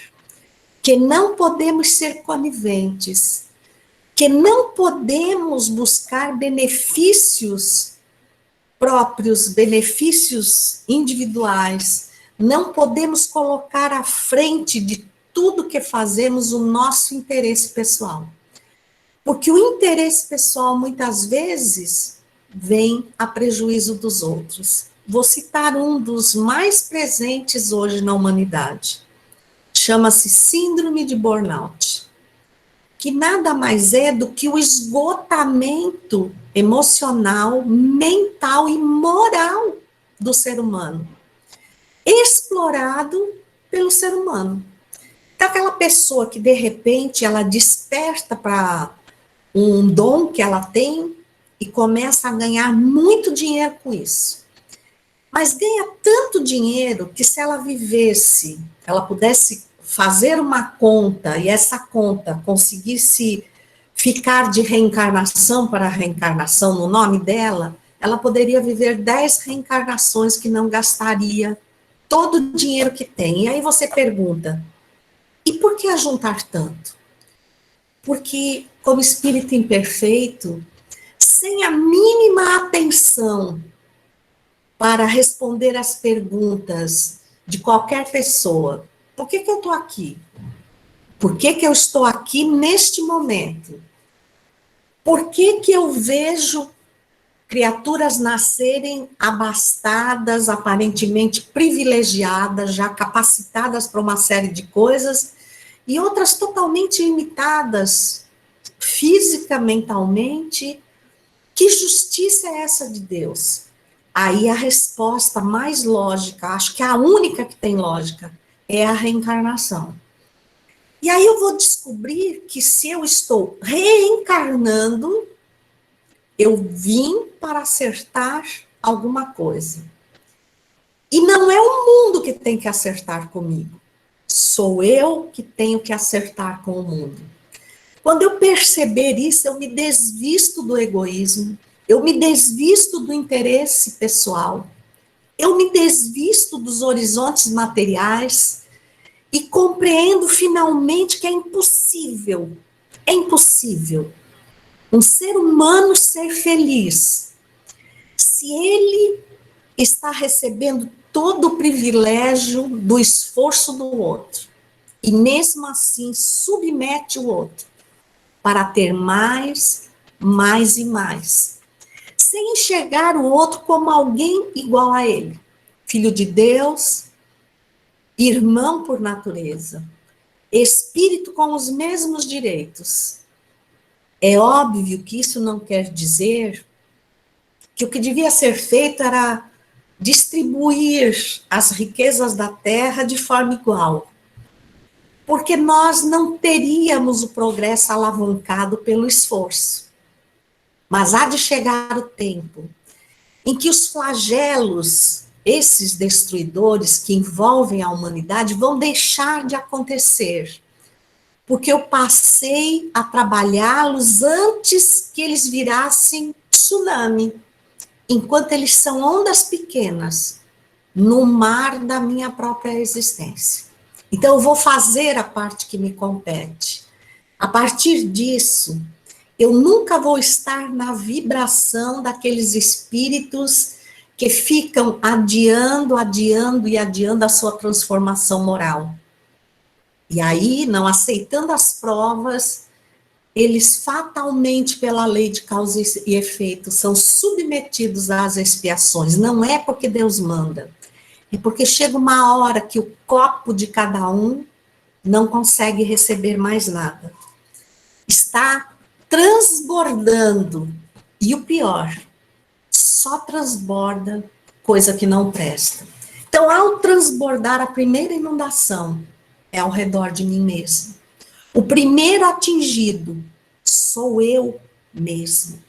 Speaker 1: que não podemos ser coniventes, que não podemos buscar benefícios próprios, benefícios individuais, não podemos colocar à frente de tudo que fazemos o nosso interesse pessoal. Porque o interesse pessoal, muitas vezes, vem a prejuízo dos outros. vou citar um dos mais presentes hoje na humanidade. Chama-se Síndrome de Burnout, que nada mais é do que o esgotamento emocional, mental e moral do ser humano, explorado pelo ser humano. Então, aquela pessoa que, de repente, ela desperta para um dom que ela tem e começa a ganhar muito dinheiro com isso. Mas ganha tanto dinheiro que, se ela vivesse, ela pudesse fazer uma conta e essa conta conseguisse ficar de reencarnação para reencarnação no nome dela, ela poderia viver 10 reencarnações que não gastaria todo o dinheiro que tem. E aí você pergunta, e por que ajuntar tanto? Porque, como espírito imperfeito, sem a mínima atenção para responder às perguntas de qualquer pessoa, por que eu estou aqui? Por que eu estou aqui neste momento? Por que eu vejo criaturas nascerem abastadas, aparentemente privilegiadas, já capacitadas para uma série de coisas, e outras totalmente limitadas, física, mentalmente? Que justiça é essa de Deus? Aí a resposta mais lógica, acho que a única que tem lógica, é a reencarnação. E aí eu vou descobrir que, se eu estou reencarnando, eu vim para acertar alguma coisa. E não é o mundo que tem que acertar comigo. Sou eu que tenho que acertar com o mundo. Quando eu perceber isso, eu me desvisto do egoísmo, eu me desvisto do interesse pessoal, eu me desvisto dos horizontes materiais e compreendo finalmente que é impossível um ser humano ser feliz se ele está recebendo todo o privilégio do esforço do outro e mesmo assim submete o outro para ter mais e mais, sem enxergar o outro como alguém igual a ele, filho de Deus, irmão por natureza, espírito com os mesmos direitos. É óbvio que isso não quer dizer que o que devia ser feito era distribuir as riquezas da terra de forma igual, porque nós não teríamos o progresso alavancado pelo esforço. Mas há de chegar o tempo em que os flagelos, esses destruidores que envolvem a humanidade, vão deixar de acontecer, porque eu passei a trabalhá-los antes que eles virassem tsunami, enquanto eles são ondas pequenas no mar da minha própria existência. Então eu vou fazer a parte que me compete. A partir disso, eu nunca vou estar na vibração daqueles espíritos que ficam adiando a sua transformação moral. E aí, não aceitando as provas, eles fatalmente, pela lei de causa e efeito, são submetidos às expiações. Não é porque Deus manda, é porque chega uma hora que o copo de cada um não consegue receber mais nada. Está transbordando, e o pior, só transborda coisa que não presta. Então, ao transbordar, a primeira inundação é ao redor de mim mesmo. O primeiro atingido sou eu mesmo.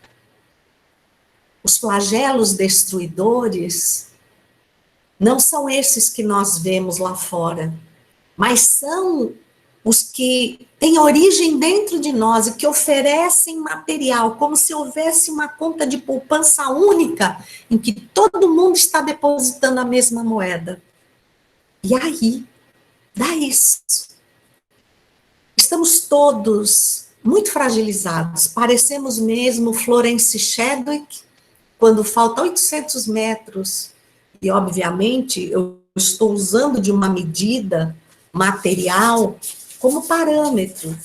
Speaker 1: Os flagelos destruidores não são esses que nós vemos lá fora, mas são os que têm origem dentro de nós e que oferecem material, como se houvesse uma conta de poupança única, em que todo mundo está depositando a mesma moeda. E aí, dá isso. Estamos todos muito fragilizados, parecemos mesmo Florence Chadwick, quando falta 800 metros, e obviamente eu estou usando de uma medida material como parâmetro,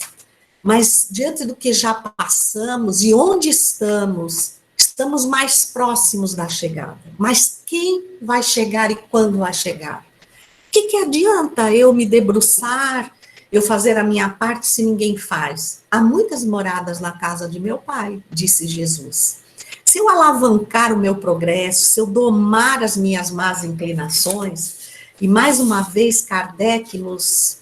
Speaker 1: mas diante do que já passamos e onde estamos Estamos mais próximos da chegada. Mas quem vai chegar e quando vai chegar? O que adianta eu me debruçar, eu fazer a minha parte se ninguém faz? Há muitas moradas na casa de meu pai, disse Jesus. Se eu alavancar o meu progresso, se eu domar as minhas más inclinações, e mais uma vez Kardec nos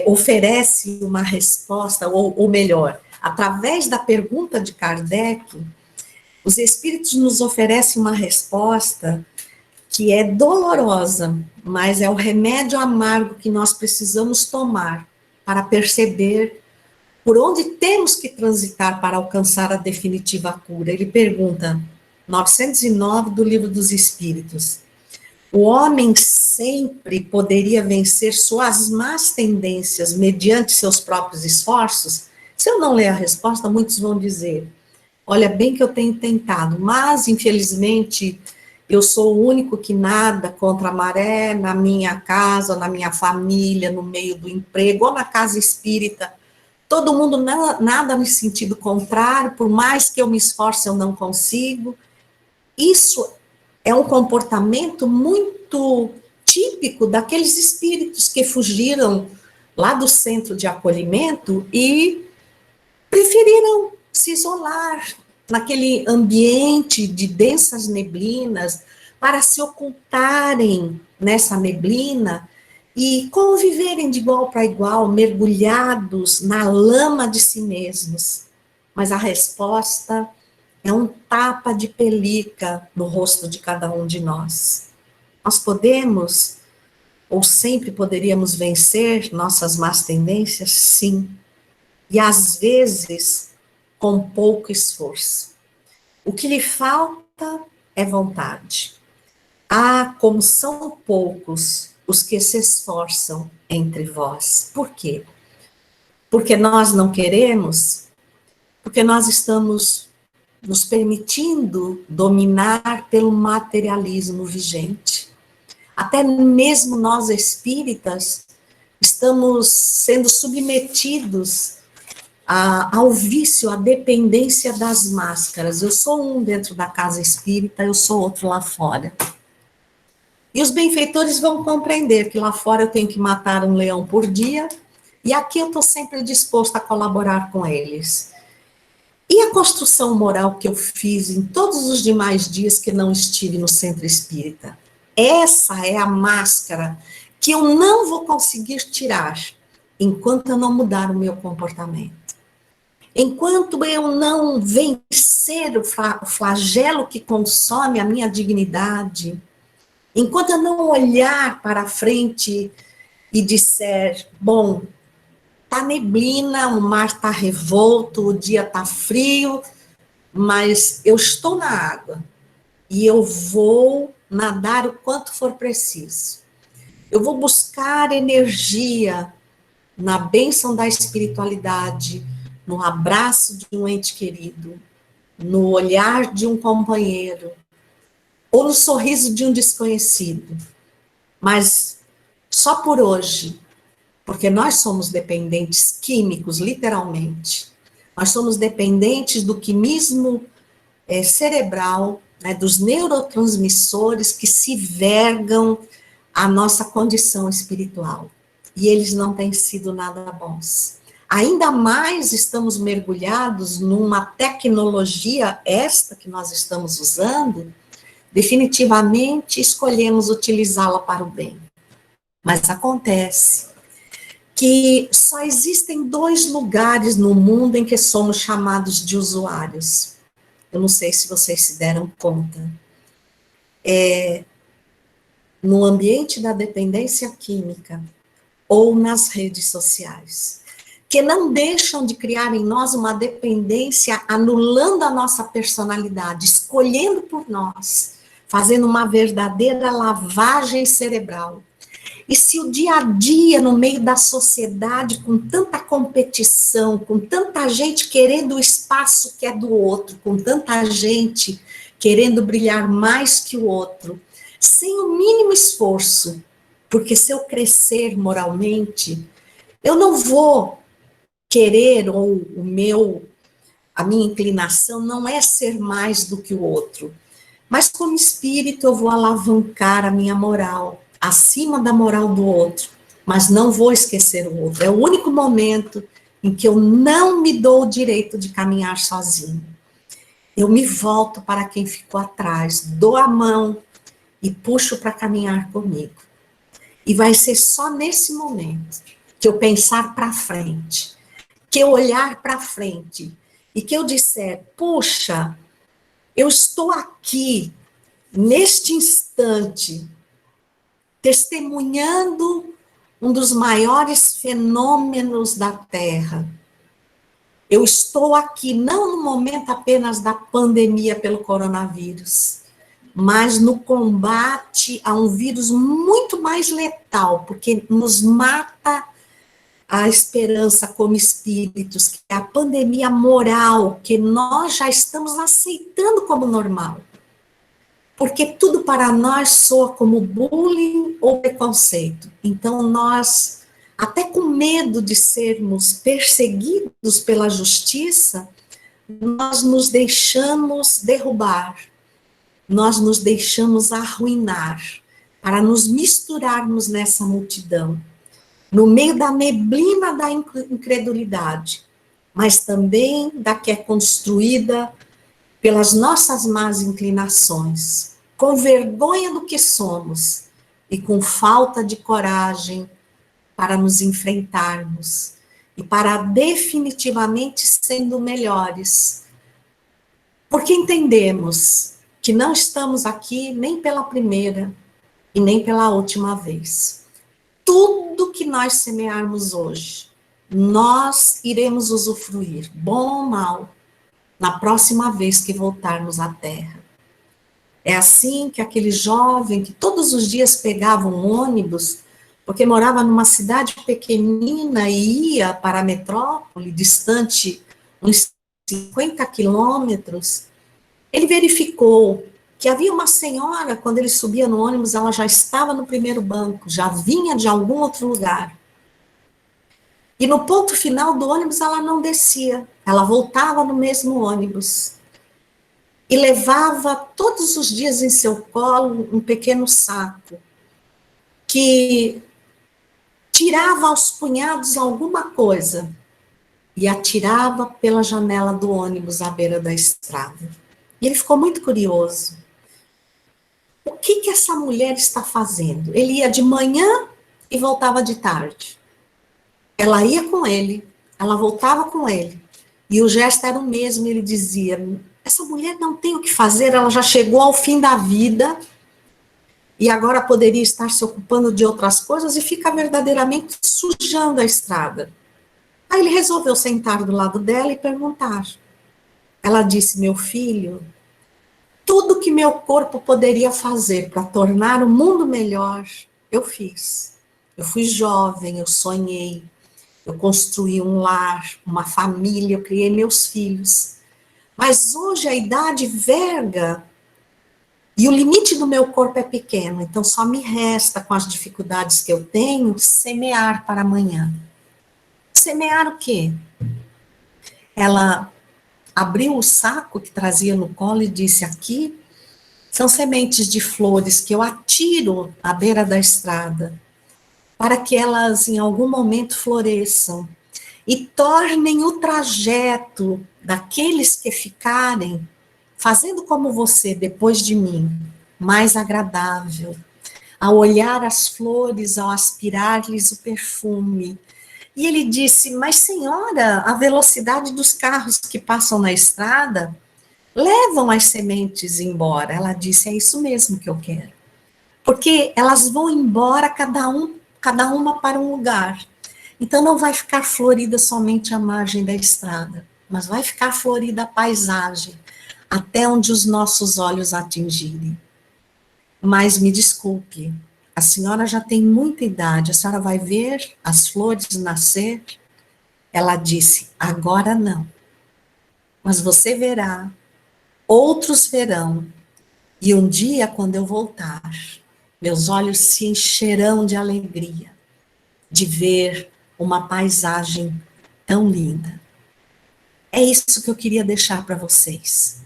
Speaker 1: oferece uma resposta, ou melhor, através da pergunta de Kardec, os espíritos nos oferecem uma resposta que é dolorosa, mas é o remédio amargo que nós precisamos tomar para perceber por onde temos que transitar para alcançar a definitiva cura. Ele pergunta, 909 do Livro dos Espíritos, o homem sempre poderia vencer suas más tendências mediante seus próprios esforços? Se eu não ler a resposta, muitos vão dizer, olha, bem que eu tenho tentado, mas, infelizmente, eu sou o único que nada contra a maré na minha casa, na minha família, no meio do emprego, ou na casa espírita. Todo mundo nada no sentido contrário, por mais que eu me esforce, eu não consigo. Isso é um comportamento muito típico daqueles espíritos que fugiram lá do centro de acolhimento e preferiram se isolar naquele ambiente de densas neblinas para se ocultarem nessa neblina e conviverem de igual para igual, mergulhados na lama de si mesmos. Mas a resposta é um tapa de pelica no rosto de cada um de nós. Nós podemos, ou sempre poderíamos vencer nossas más tendências? Sim. E às vezes, com pouco esforço. O que lhe falta é vontade. Ah, como são poucos os que se esforçam entre vós. Por quê? Porque nós não queremos? Porque nós estamos nos permitindo dominar pelo materialismo vigente. Até mesmo nós espíritas estamos sendo submetidos ao vício, à dependência das máscaras. Eu sou um dentro da casa espírita, eu sou outro lá fora. E os benfeitores vão compreender que lá fora eu tenho que matar um leão por dia, e aqui eu estou sempre disposto a colaborar com eles. E a construção moral que eu fiz em todos os demais dias que não estive no centro espírita? Essa é a máscara que eu não vou conseguir tirar enquanto eu não mudar o meu comportamento. Enquanto eu não vencer o flagelo que consome a minha dignidade, enquanto eu não olhar para frente e disser, bom, tá neblina, o mar tá revolto, o dia tá frio, mas eu estou na água e eu vou nadar o quanto for preciso. Eu vou buscar energia na bênção da espiritualidade, no abraço de um ente querido, no olhar de um companheiro, ou no sorriso de um desconhecido. Mas só por hoje, porque nós somos dependentes químicos, literalmente. Nós somos dependentes do quimismo cerebral, né, dos neurotransmissores que se vergam a nossa condição espiritual. E eles não têm sido nada bons. Ainda mais estamos mergulhados numa tecnologia, esta que nós estamos usando, definitivamente escolhemos utilizá-la para o bem. Mas acontece que só existem 2 lugares no mundo em que somos chamados de usuários. Eu não sei se vocês se deram conta. No ambiente da dependência química ou nas redes sociais, que não deixam de criar em nós uma dependência, anulando a nossa personalidade, escolhendo por nós, fazendo uma verdadeira lavagem cerebral. E se o dia a dia, no meio da sociedade, com tanta competição, com tanta gente querendo o espaço que é do outro, com tanta gente querendo brilhar mais que o outro, sem o mínimo esforço, porque se eu crescer moralmente, eu não vou querer, ou o meu a minha inclinação não é ser mais do que o outro, mas como espírito eu vou alavancar a minha moral, acima da moral do outro, mas não vou esquecer o outro. É o único momento em que eu não me dou o direito de caminhar sozinho. Eu me volto para quem ficou atrás, dou a mão e puxo para caminhar comigo. E vai ser só nesse momento que eu pensar para frente, que eu olhar para frente e que eu disser, puxa, eu estou aqui, neste instante, testemunhando um dos maiores fenômenos da Terra. Eu estou aqui, não no momento apenas da pandemia pelo coronavírus, mas no combate a um vírus muito mais letal, porque nos mata a esperança como espíritos, que é a pandemia moral, que nós já estamos aceitando como normal. Porque tudo para nós soa como bullying ou preconceito. Então nós, até com medo de sermos perseguidos pela justiça, nós nos deixamos derrubar, nós nos deixamos arruinar, para nos misturarmos nessa multidão, no meio da neblina da incredulidade, mas também da que é construída pelas nossas más inclinações, com vergonha do que somos e com falta de coragem para nos enfrentarmos e para definitivamente sendo melhores. Porque entendemos que não estamos aqui nem pela primeira e nem pela última vez. Tudo que nós semearmos hoje, nós iremos usufruir, bom ou mal, na próxima vez que voltarmos à Terra. É assim que aquele jovem que todos os dias pegava um ônibus, porque morava numa cidade pequenina e ia para a metrópole, distante uns 50 quilômetros, ele verificou que havia uma senhora, quando ele subia no ônibus, ela já estava no primeiro banco, já vinha de algum outro lugar. E no ponto final do ônibus ela não descia, ela voltava no mesmo ônibus. E levava todos os dias em seu colo um pequeno saco, que tirava aos punhados alguma coisa e atirava pela janela do ônibus à beira da estrada. E ele ficou muito curioso. O que essa mulher está fazendo? Ele ia de manhã e voltava de tarde. Ela ia com ele, ela voltava com ele. E o gesto era o mesmo, ele dizia, essa mulher não tem o que fazer, ela já chegou ao fim da vida e agora poderia estar se ocupando de outras coisas e fica verdadeiramente sujando a estrada. Aí ele resolveu sentar do lado dela e perguntar. Ela disse, meu filho, tudo que meu corpo poderia fazer para tornar o mundo melhor, eu fiz. Eu fui jovem, eu sonhei, eu construí um lar, uma família, eu criei meus filhos. Mas hoje a idade verga e o limite do meu corpo é pequeno, então só me resta, com as dificuldades que eu tenho, semear para amanhã. Semear o quê? Ela abriu o saco que trazia no colo e disse, aqui são sementes de flores que eu atiro à beira da estrada, para que elas em algum momento floresçam e tornem o trajeto daqueles que ficarem, fazendo como você depois de mim, mais agradável, ao olhar as flores, ao aspirar-lhes o perfume. E ele disse, mas senhora, a velocidade dos carros que passam na estrada levam as sementes embora. Ela disse, é isso mesmo que eu quero. Porque elas vão embora, cada uma para um lugar. Então não vai ficar florida somente a margem da estrada, mas vai ficar florida a paisagem, até onde os nossos olhos atingirem. Mas me desculpe, a senhora já tem muita idade, a senhora vai ver as flores nascer? Ela disse, agora não. Mas você verá, outros verão, e um dia, quando eu voltar, meus olhos se encherão de alegria, de ver uma paisagem tão linda. É isso que eu queria deixar para vocês.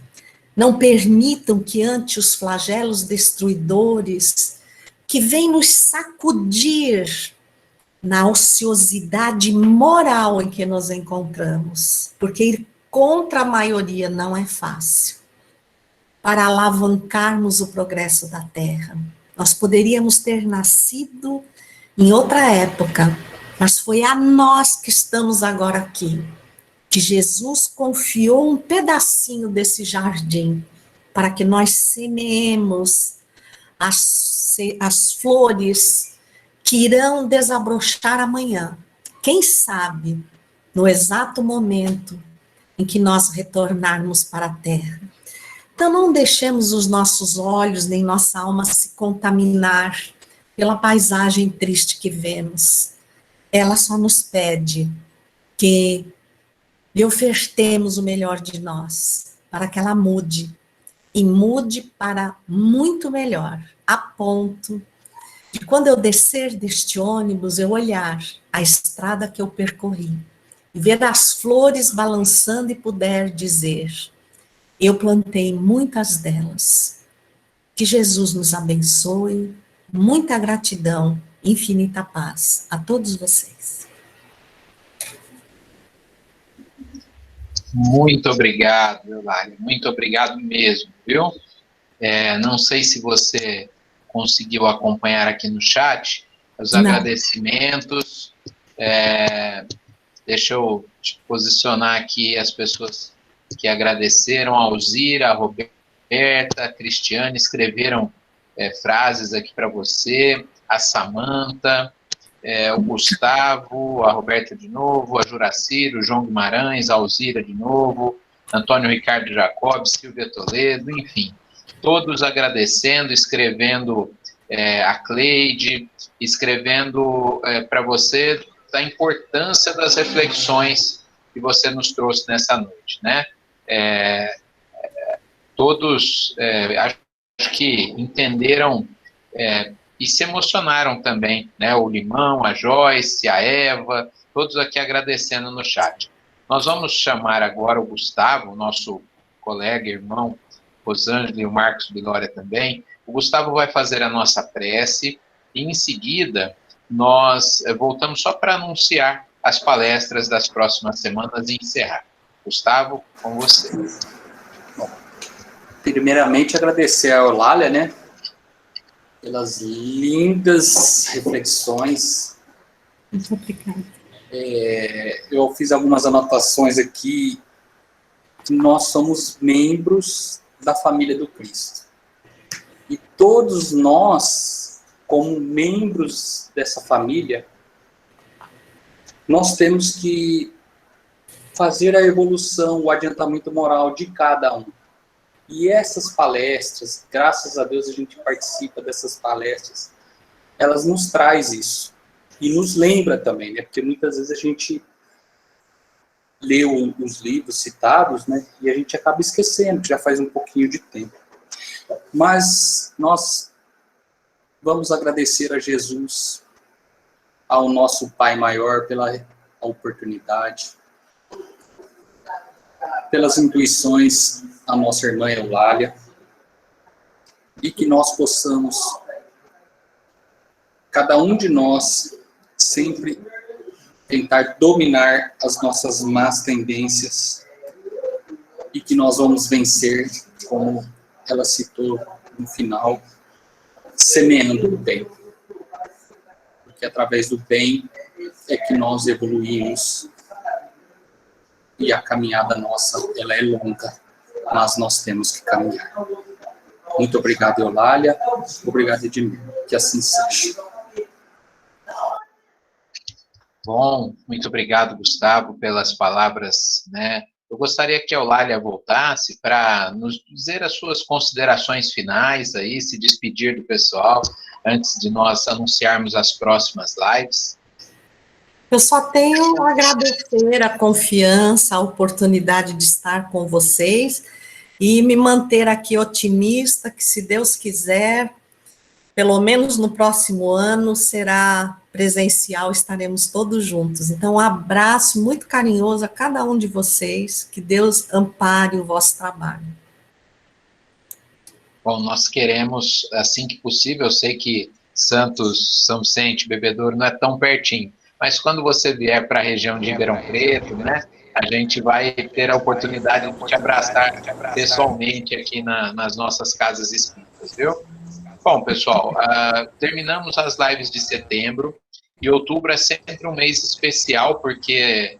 Speaker 1: Não permitam que ante os flagelos destruidores que vêm nos sacudir na ociosidade moral em que nos encontramos, porque ir contra a maioria não é fácil. Para alavancarmos o progresso da Terra, nós poderíamos ter nascido em outra época, mas foi a nós que estamos agora aqui, que Jesus confiou um pedacinho desse jardim para que nós semeemos as flores que irão desabrochar amanhã. Quem sabe, no exato momento em que nós retornarmos para a Terra. Então, não deixemos os nossos olhos nem nossa alma se contaminar pela paisagem triste que vemos. Ela só nos pede que lhe ofertemos o melhor de nós, para que ela mude, e mude para muito melhor, a ponto de quando eu descer deste ônibus, eu olhar a estrada que eu percorri, e ver as flores balançando e puder dizer, eu plantei muitas delas. Que Jesus nos abençoe, muita gratidão, infinita paz a todos vocês.
Speaker 2: Muito obrigado, Eulália, muito obrigado mesmo, viu? Não sei se você conseguiu acompanhar aqui no chat os agradecimentos. Deixa eu te posicionar aqui as pessoas que agradeceram, a Alzira, a Roberta, a Cristiane, escreveram frases aqui para você, a Samanta, o Gustavo, a Roberta de novo, a Juraciro, o João Guimarães, a Alzira de novo, Antônio Ricardo Jacob, Silvia Toledo, enfim, todos agradecendo, escrevendo a Cleide, escrevendo para você da importância das reflexões que você nos trouxe nessa noite, né? Todos, acho que entenderam e se emocionaram também, né? O Limão, a Joyce, a Eva, todos aqui agradecendo no chat. Nós vamos chamar agora o Gustavo, nosso colega, irmão, Rosângela e o Marcos Bilória também. O Gustavo vai fazer a nossa prece e, em seguida, nós voltamos só para anunciar as palestras das próximas semanas e encerrar. Gustavo, com você.
Speaker 5: Bom, primeiramente, agradecer a Eulália, né, pelas lindas reflexões.
Speaker 1: Muito obrigada.
Speaker 5: Eu fiz algumas anotações aqui. Nós somos membros da família do Cristo. E todos nós, como membros dessa família, nós temos que fazer a evolução, o adiantamento moral de cada um. E essas palestras, graças a Deus a gente participa dessas palestras, elas nos traz isso. E nos lembra também, né? Porque muitas vezes a gente lê os livros citados, né? E a gente acaba esquecendo, que já faz um pouquinho de tempo. Mas nós vamos agradecer a Jesus, ao nosso Pai Maior, pela oportunidade, pelas intuições, a nossa irmã Eulália, e que nós possamos, cada um de nós, sempre tentar dominar as nossas más tendências, e que nós vamos vencer, como ela citou no final, semeando o bem. Porque através do bem é que nós evoluímos, e a caminhada nossa, ela é longa, mas nós temos que caminhar. Muito obrigado, Eulália. Obrigado, Edmir. Que assim seja.
Speaker 2: Bom, muito obrigado, Gustavo, pelas palavras, né? Eu gostaria que a Eulália voltasse para nos dizer as suas considerações finais aí, se despedir do pessoal, antes de nós anunciarmos as próximas lives.
Speaker 1: Eu só tenho a agradecer a confiança, a oportunidade de estar com vocês e me manter aqui otimista que, se Deus quiser, pelo menos no próximo ano, será presencial, estaremos todos juntos. Então, um abraço muito carinhoso a cada um de vocês, que Deus ampare o vosso trabalho.
Speaker 2: Bom, nós queremos, assim que possível, eu sei que Santos, São Vicente, Bebedouro não é tão pertinho, mas quando você vier para a região de Ribeirão Preto, né, a gente vai ter a oportunidade de te abraçar pessoalmente aqui nas nossas casas espíritas, viu? Bom, pessoal, terminamos as lives de setembro, e outubro é sempre um mês especial, porque